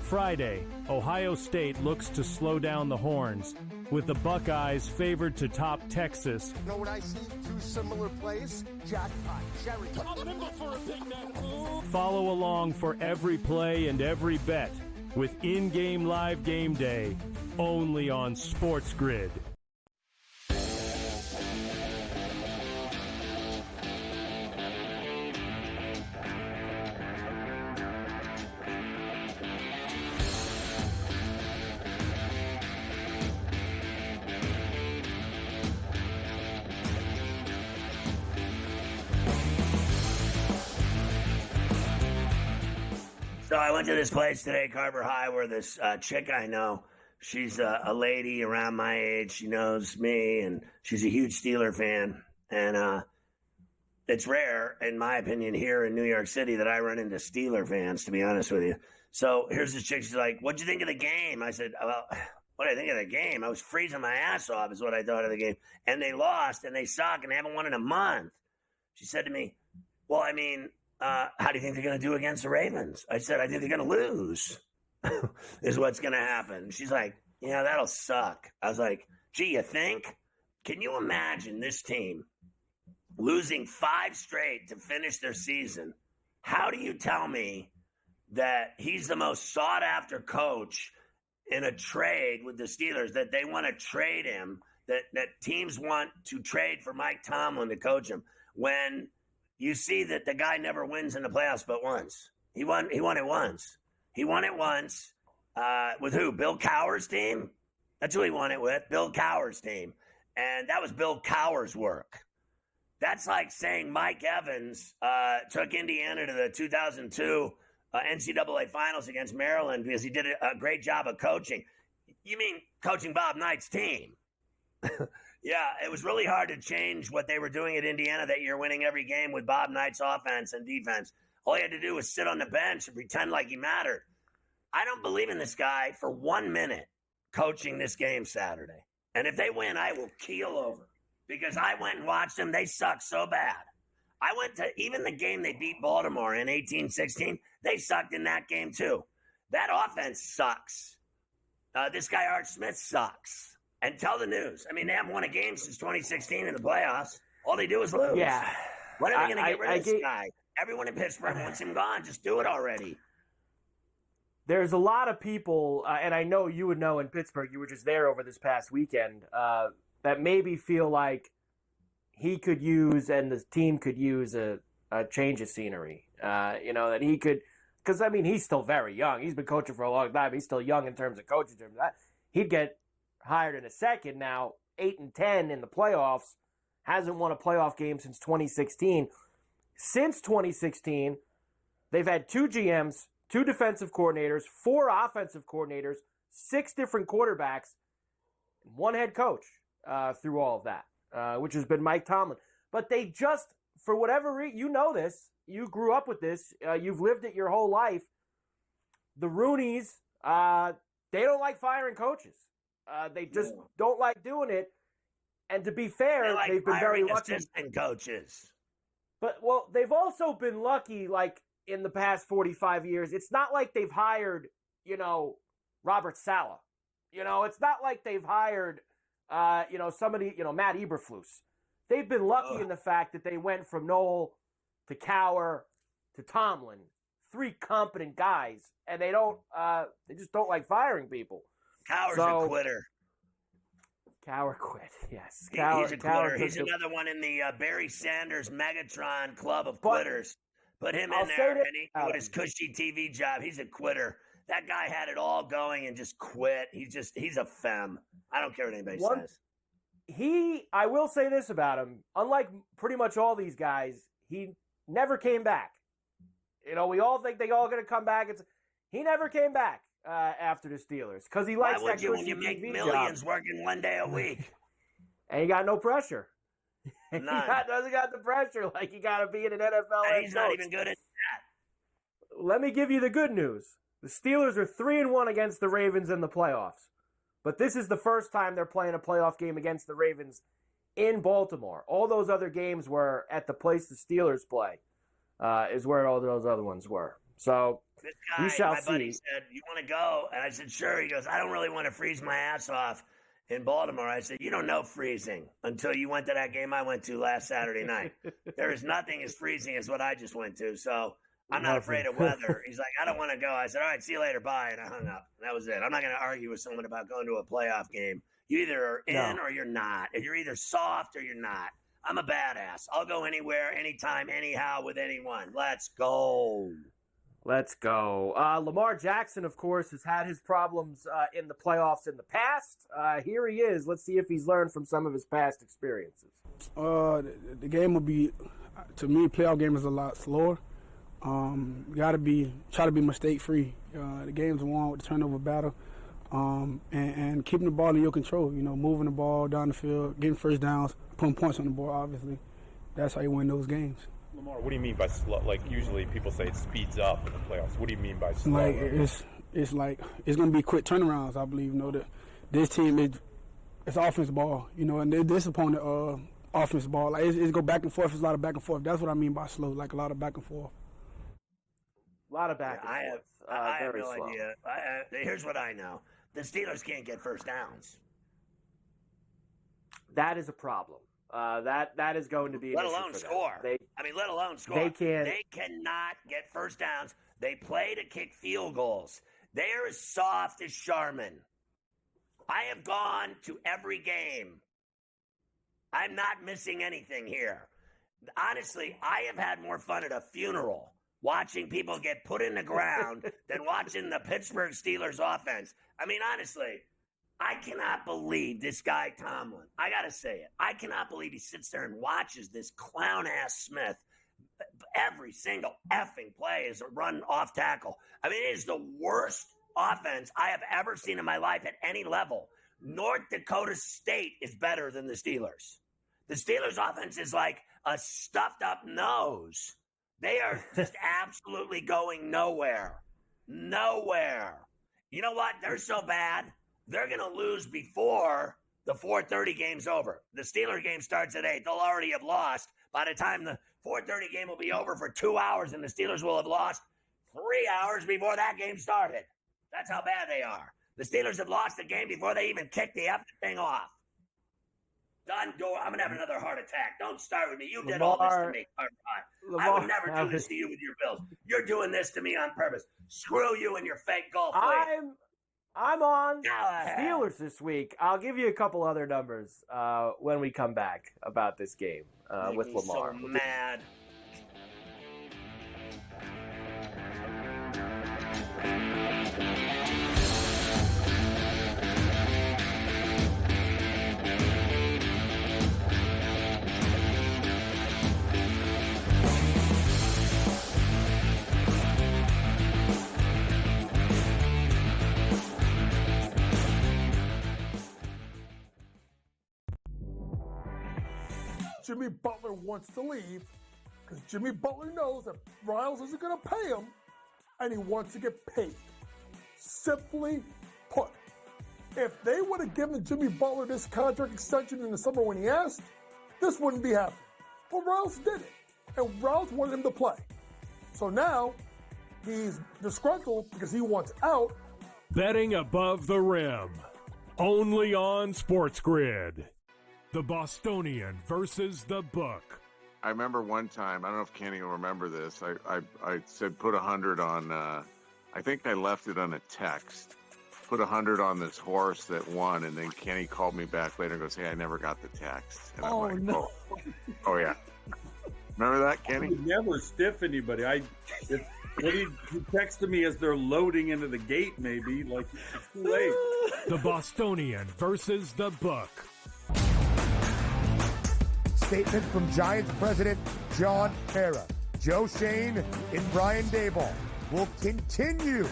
Friday, Ohio State looks to slow down the Horns, with the Buckeyes favored to top Texas. You know what I see? 2 similar plays. Jackpot, cherry. I'm nimble for a big man. Follow along for every play and every bet with in-game live game day, only on SportsGrid. So I went to this place today, Carver High, where this chick I know, she's a lady around my age. She knows me, and she's a huge Steeler fan. And it's rare, in my opinion, here in New York City that I run into Steeler fans, to be honest with you. So here's this chick. She's like, "What'd you think of the game?" I said, "Well, what did I think of the game? I was freezing my ass off is what I thought of the game. And they lost, and they suck, and they haven't won in a month." She said to me, "Well, I mean, how do you think they're going to do against the Ravens?" I said, "I think they're going to lose is what's going to happen." She's like, "Yeah, that'll suck." I was like, "Gee, you think? Can you imagine this team losing 5 straight to finish their season? How do you tell me that he's the most sought-after coach in a trade with the Steelers, that they want to trade him, that teams want to trade for Mike Tomlin to coach him, when you see that the guy never wins in the playoffs but once? He won it once. He won it once with who? Bill Cowher's team? That's who he won it with, Bill Cowher's team. And that was Bill Cowher's work. That's like saying Mike Evans took Indiana to the 2002 NCAA Finals against Maryland because he did a great job of coaching. You mean coaching Bob Knight's team? Yeah, it was really hard to change what they were doing at Indiana that year, winning every game with Bob Knight's offense and defense. All he had to do was sit on the bench and pretend like he mattered. I don't believe in this guy for 1 minute coaching this game Saturday. And if they win, I will keel over, because I went and watched them. They suck so bad. I went to even the game they beat Baltimore in 18-16. They sucked in that game too. That offense sucks. This guy, Art Smith, sucks. And tell the news. I mean, they haven't won a game since 2016 in the playoffs. All they do is lose. Yeah. When are they going to get rid of this guy? Everyone in Pittsburgh wants him gone. Just do it already. There's a lot of people, and I know you would know in Pittsburgh, you were just there over this past weekend, that maybe feel like he could use and the team could use a change of scenery. That he could, because, I mean, he's still very young. He's been coaching for a long time. He's still young in terms of coaching. He'd get hired in a second. Now, 8-10 in the playoffs, hasn't won a playoff game since 2016. Since 2016, they've had 2 GMs, 2 defensive coordinators, 4 offensive coordinators, 6 different quarterbacks, 1 head coach through all of that, which has been Mike Tomlin. But they just, for whatever reason, you know this, you grew up with this, you've lived it your whole life. The Rooneys, they don't like firing coaches. They just don't like doing it. And to be fair, like they've been very hiring lucky. assistant coaches. But, well, they've also been lucky, like, in the past 45 years. It's not like they've hired, Robert Saleh. It's not like they've hired, somebody, Matt Eberflus. They've been lucky in the fact that they went from Noel to Cowher to Tomlin, 3 competent guys, and they just don't like firing people. Cowher's a quitter. Cowher quit, yes. He's a quitter. He's another one in the Barry Sanders Megatron club of quitters. Put him in there, and with his cushy TV job, he's a quitter. That guy had it all going and just quit. He's a femme. I don't care what anybody says. I will say this about him. Unlike pretty much all these guys, he never came back. We all think they all going to come back. He never came back after the Steelers because he likes that cushy when you make TV millions job. working 1 day a week? And he got no pressure. None. Doesn't got the pressure like you got to be in an NFL. And he's not even good at that. Let me give you the good news. The Steelers are 3-1 against the Ravens in the playoffs. But this is the first time they're playing a playoff game against the Ravens in Baltimore. All those other games were at the place the Steelers play, is where all those other ones were. So this guy, we shall my see. buddy said, "You want to go?" And I said, "Sure." He goes, "I don't really want to freeze my ass off in Baltimore." I said, "You don't know freezing until you went to that game I went to last Saturday night. There is nothing as freezing as what I just went to. So I'm not afraid of weather." He's like, "I don't want to go." I said, "All right, see you later. Bye." And I hung up. And that was it. I'm not going to argue with someone about going to a playoff game. You either are in or you're not. If you're either soft or you're not. I'm a badass. I'll go anywhere, anytime, anyhow, with anyone. Let's go. Let's go. Lamar Jackson, of course, has had his problems in the playoffs in the past. Here he is. Let's see if he's learned from some of his past experiences. The game will be, to me, playoff game is a lot slower. You got to try to be mistake free. The game's won with the turnover battle, and keeping the ball in your control. Moving the ball down the field, getting first downs, putting points on the board. Obviously, that's how you win those games. Lamar, what do you mean by slow? Like usually people say it speeds up in the playoffs. What do you mean by slow? Like it's like it's going to be quick turnarounds. I believe. That this team it's offense ball. And this opponent offense ball. Like it's go back and forth. It's a lot of back and forth. That's what I mean by slow. Like a lot of back and forth. A lot of back and forth. I have very no slow. idea. Here's what I know: the Steelers can't get first downs. That is a problem. That is going to be an let issue alone for them. score. Let alone score. They cannot get first downs. They play to kick field goals. They are as soft as Charmin. I have gone to every game. I'm not missing anything here. Honestly, I have had more fun at a funeral watching people get put in the ground than watching the Pittsburgh Steelers offense. Honestly, I cannot believe this guy Tomlin. I got to say it. I cannot believe he sits there and watches this clown-ass Smith. Every single effing play is a run off tackle. It is the worst offense I have ever seen in my life at any level. North Dakota State is better than the Steelers. The Steelers offense is like a stuffed up nose. They are just absolutely going nowhere. Nowhere. You know what? They're so bad. They're going to lose before the 4:30 game's over. The Steeler game starts at 8. They'll already have lost. By the time the 4:30 game will be over for 2 hours, and the Steelers will have lost 3 hours before that game started. That's how bad they are. The Steelers have lost the game before they even kicked the effing thing off. Done door. I'm going to have another heart attack. Don't start with me. You did all this to me. I would never do this to you with your Bills. You're doing this to me on purpose. Screw you and your fake golf league. I'm on Steelers this week. I'll give you a couple other numbers when we come back about this game with Lamar. So mad. Jimmy Butler wants to leave because Jimmy Butler knows that Riles isn't going to pay him, and he wants to get paid. Simply put, If they would have given Jimmy Butler this contract extension in the summer when he asked, this wouldn't be happening. But Rouse did it, and Rouse wanted him to play. So now he's disgruntled because he wants out. Betting above the rim. Only on SportsGrid. The Bostonian versus the Book. I remember one time, I don't know if Kenny will remember this. I said put 100 on, I think I left it on a text. Put 100 on this horse that won, and then Kenny called me back later and goes, "Hey, I never got the text." And I'm like, no. Oh yeah. Remember that, Kenny? I would never stiff anybody. He texted me as they're loading into the gate, maybe. Like, it's too late. The Bostonian versus the Book. Statement from Giants president John Ferrall. Joe Shane and Brian Daboll will continue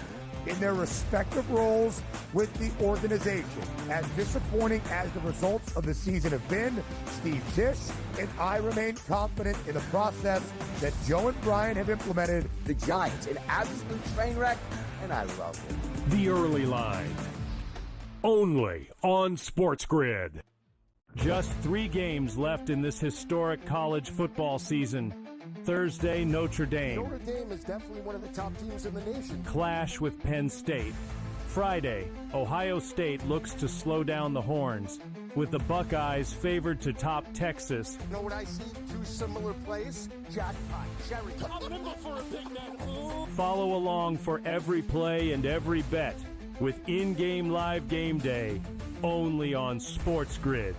in their respective roles with the organization. As disappointing as the results of the season have been, Steve Tisch and I remain confident in the process that Joe and Brian have implemented. The Giants, an absolute train wreck, and I love it. The Early Line. Only on SportsGrid. Just 3 games left in this historic college football season. Thursday, Notre Dame. Notre Dame is definitely one of the top teams in the nation. Clash with Penn State. Friday, Ohio State looks to slow down the Horns, with the Buckeyes favored to top Texas. You know what I see? 2 similar plays. Jackpot, cherry. I'm nimble for a big man. Follow along for every play and every bet with in-game live game day, only on SportsGrid.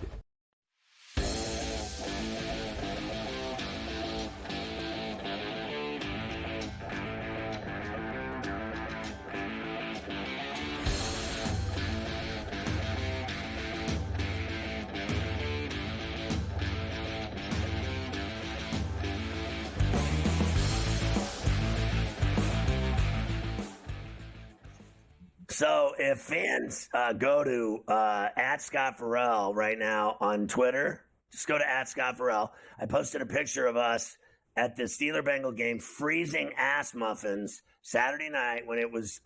So if fans go to at Scott Ferrall right now on Twitter, just go to at Scott Ferrall. I posted a picture of us at the Steeler-Bengal game, freezing ass muffins Saturday night when it was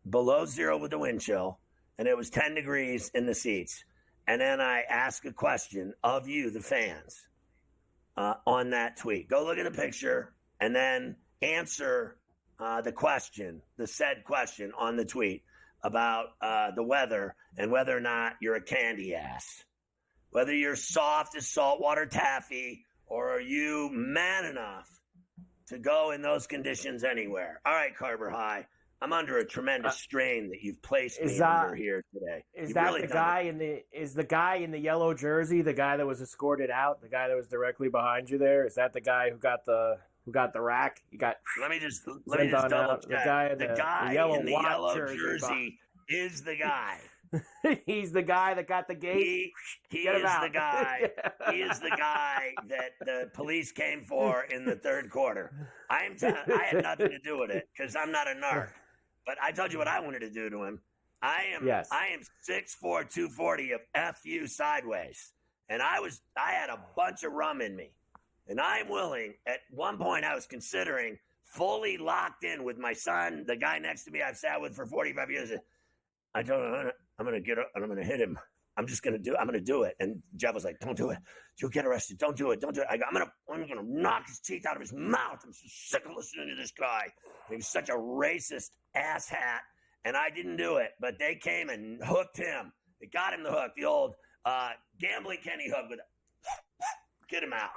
below 0 with the wind chill, and it was 10 degrees in the seats. And then I ask a question of you, the fans, on that tweet. Go look at the picture and then answer the said question on the tweet about the weather and whether or not you're a candy ass. Whether you're soft as saltwater taffy or are you man enough to go in those conditions anywhere. All right, Carver High, I'm under a tremendous strain that you've placed me under here today. Is that the guy is the guy in the yellow jersey, the guy that was escorted out, the guy that was directly behind you there? Is that the guy who got the rack? You got. Let me just double check. The guy in the yellow jersey is the guy. He's the guy that got the gate. He is the guy. He is the guy that the police came for in the third quarter. I had nothing to do with it because I'm not a narc. But I told you what I wanted to do to him. I am 6'4", 240 of FU sideways, and I had a bunch of rum in me. And I'm willing, at one point I was considering fully locked in with my son, the guy next to me I've sat with for 45 years. I told him, I'm going to get up and I'm going to hit him. I'm going to do it. And Jeff was like, don't do it. You'll get arrested. Don't do it. Don't do it. I'm going to knock his teeth out of his mouth. I'm so sick of listening to this guy. He was such a racist asshat. And I didn't do it. But they came and hooked him. They got him the hook. The old gambling Kenny hook with get him out.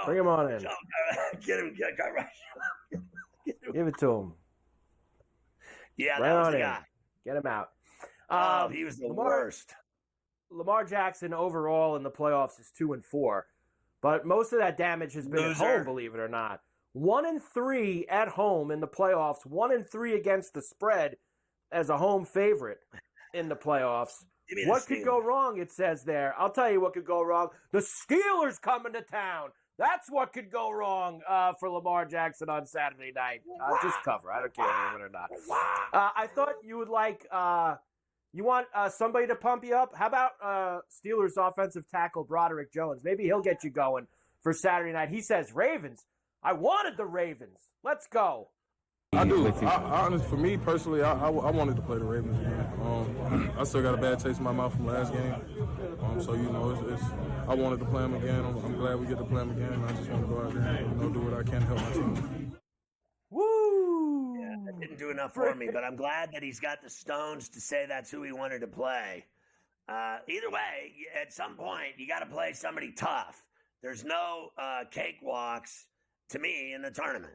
Bring him on in. Get him. Give it to him. Yeah, that was the guy. Get him out. He was the worst. Lamar Jackson overall in the playoffs is 2-4, but most of that damage has been at home, believe it or not. 1-3 at home in the playoffs. 1-3 against the spread as a home favorite in the playoffs. What could go wrong, it says there. I'll tell you what could go wrong. The Steelers coming to town. That's what could go wrong for Lamar Jackson on Saturday night. Just cover. I don't care if it or not. I thought you would like you want somebody to pump you up? How about Steelers offensive tackle Broderick Jones? Maybe he'll get you going for Saturday night. He says, Ravens. I wanted the Ravens. Let's go. I do. Honestly, for me personally, I wanted to play the Ravens again. I still got a bad taste in my mouth from last game. So, I wanted to play them again. I'm glad we get to play them again. I just want to go out there and do what I can to help my team. Woo! Yeah, that didn't do enough for me, but I'm glad that he's got the stones to say that's who he wanted to play. Either way, at some point, you got to play somebody tough. There's no cakewalks to me in the tournament.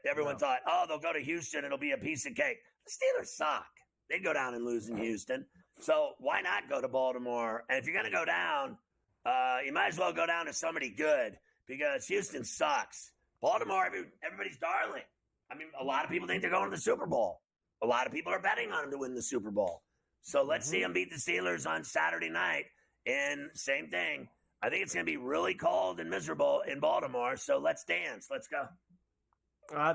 Everyone thought, they'll go to Houston, it'll be a piece of cake. The Steelers suck. They'd go down and lose in Houston. So why not go to Baltimore? And if you're going to go down, you might as well go down to somebody good because Houston sucks. Baltimore, everybody's darling. I mean, a lot of people think they're going to the Super Bowl. A lot of people are betting on them to win the Super Bowl. So let's see them beat the Steelers on Saturday night. And same thing. I think it's going to be really cold and miserable in Baltimore. So let's dance. Let's go.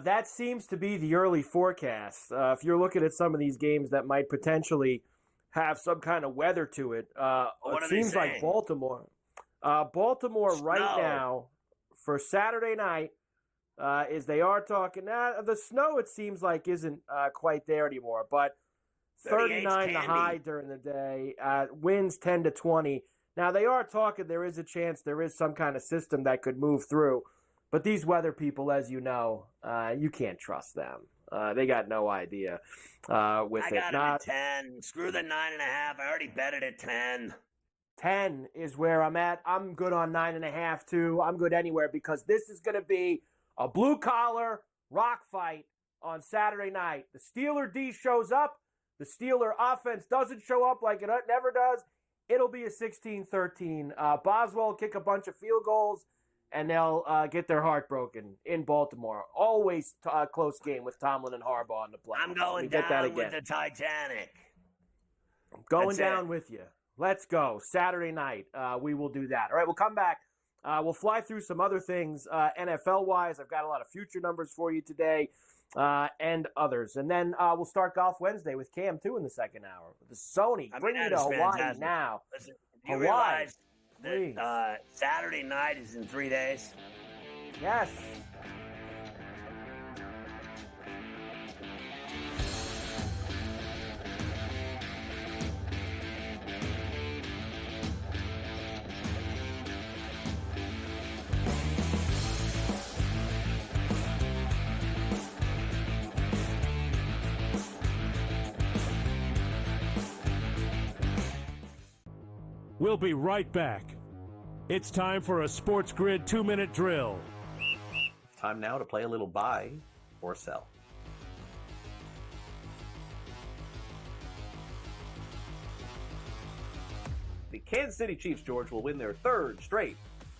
That seems to be the early forecast. If you're looking at some of these games that might potentially have some kind of weather to it, it seems like Baltimore. Baltimore right now for Saturday night is they are talking. The snow, it seems like, isn't quite there anymore, but 39 the high during the day, winds 10 to 20. Now, they are talking there is a chance there is some kind of system that could move through. But these weather people, as you know, you can't trust them. They got no idea with it. I got it at 10. Screw the 9.5. I already bet it at 10. 10 is where I'm at. I'm good on 9.5, too. I'm good anywhere because this is going to be a blue-collar rock fight on Saturday night. The Steeler D shows up. The Steeler offense doesn't show up like it never does. It'll be a 16-13. Boswell will kick a bunch of field goals, and they'll get their heart broken in Baltimore. Always a close game with Tomlin and Harbaugh in the playoffs. I'm going down with the Titanic. I'm going down with you. Let's go. Saturday night, we will do that. All right, we'll come back. We'll fly through some other things NFL-wise. I've got a lot of future numbers for you today. And others. And then we'll start Golf Wednesday with Cam, too, in the second hour. The Sony, bring me to Hawaii fantastic. now. Listen, do you realize that Saturday night is in 3 days? Yes. We'll be right back. It's time for a SportsGrid 2-minute drill. Time now to play a little buy or sell. The Kansas City Chiefs, George, will win their third straight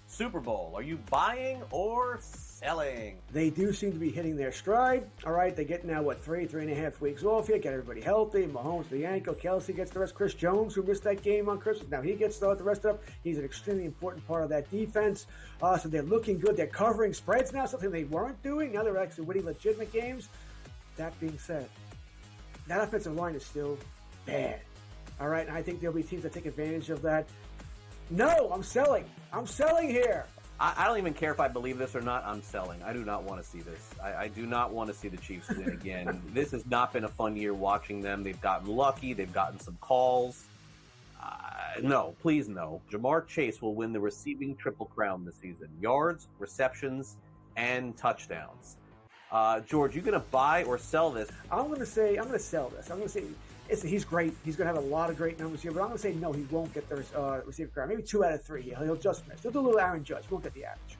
Super Bowl. Are you buying or selling? They do seem to be hitting their stride. All right, they get now, 3.5 weeks off here, get everybody healthy. Mahomes, the ankle, Kelsey gets the rest. Chris Jones, who missed that game on Christmas, now he gets the rest of it. He's an extremely important part of that defense. So they're looking good. They're covering spreads now, something they weren't doing. Now they're actually winning legitimate games. That being said, that offensive line is still bad. All right, and I think there'll be teams that take advantage of that. No, I'm selling. I'm selling here. I don't even care if I believe this or not. I'm selling. I do not want to see this. I do not want to see the Chiefs win again. This has not been a fun year watching them. They've gotten lucky. They've gotten some calls. No, please no. Jamar Chase will win the receiving triple crown this season. Yards, receptions, and touchdowns. George, you going to buy or sell this? I'm going to sell this. I'm going to say he's great. He's going to have a lot of great numbers here, but I'm going to say no, he won't get the receiver crown. Maybe 2 out of 3. He'll just miss. He'll do a little Aaron Judge. He won't get the average.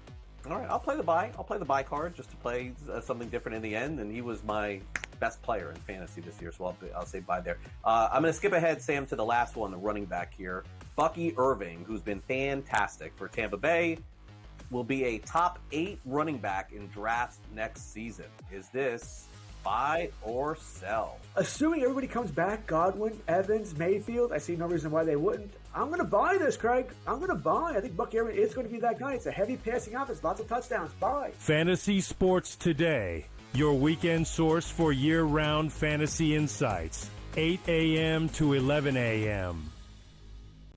All right, I'll play the buy. I'll play the buy card just to play something different in the end, and he was my best player in fantasy this year, so I'll say buy there. I'm going to skip ahead, Sam, to the last one, the running back here. Bucky Irving, who's been fantastic for Tampa Bay, will be a top 8 running back in drafts next season. Is this buy or sell? Assuming everybody comes back, Godwin, Evans, Mayfield, I see no reason why they wouldn't. I'm going to buy this, Craig. I'm going to buy. I think Bucky Irving is going to be that guy. It's a heavy passing offense, lots of touchdowns. Buy. Fantasy Sports Today, your weekend source for year-round fantasy insights, 8 a.m. to 11 a.m.